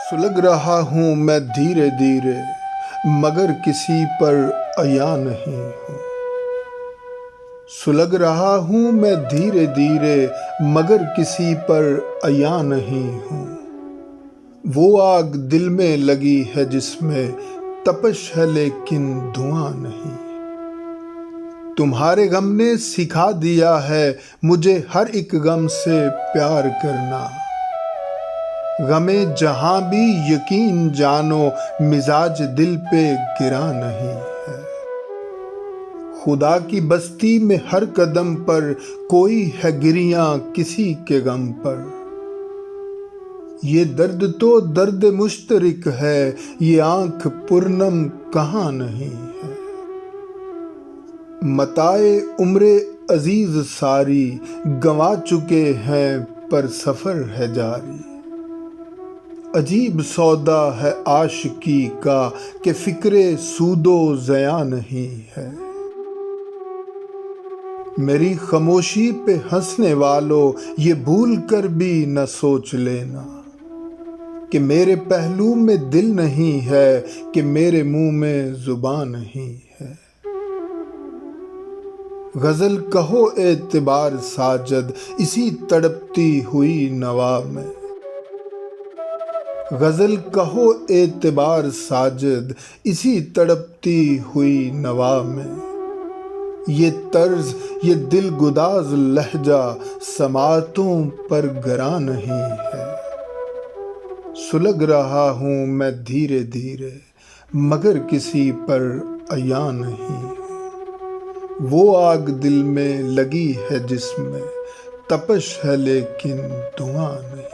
سلگ رہا ہوں میں دھیرے دھیرے مگر کسی پر عیاں نہیں ہوں۔ سلگ رہا ہوں میں دھیرے دھیرے مگر کسی پر عیاں نہیں ہوں۔ وہ آگ دل میں لگی ہے جس میں تپش ہے لیکن دھواں نہیں۔ تمہارے غم نے سکھا دیا ہے مجھے ہر ایک غم سے پیار کرنا۔ غم جہاں بھی یقین جانو مزاج دل پہ گرا نہیں ہے۔ خدا کی بستی میں ہر قدم پر کوئی ہے گریاں کسی کے غم پر۔ یہ درد تو درد مشترک ہے یہ آنکھ پرنم کہاں نہیں ہے۔ متاع عمر عزیز ساری گنوا چکے ہیں پر سفر ہے جاری۔ عجیب سودا ہے عاشقی کا کہ فکر سود و ضیاع نہیں ہے۔ میری خاموشی پہ ہنسنے والوں یہ بھول کر بھی نہ سوچ لینا کہ میرے پہلو میں دل نہیں ہے کہ میرے منہ میں زبان نہیں ہے۔ غزل کہو اعتبار ساجد اسی تڑپتی ہوئی نوا میں۔ غزل کہو اعتبار ساجد اسی تڑپتی ہوئی نوا میں۔ یہ طرز یہ دل گداز لہجہ سماعتوں پر گراں نہیں ہے۔ سلگ رہا ہوں میں دھیرے دھیرے مگر کسی پر عیاں نہیں ہوں۔ وہ آگ دل میں لگی ہے جس میں تپش ہے لیکن دھواں نہیں۔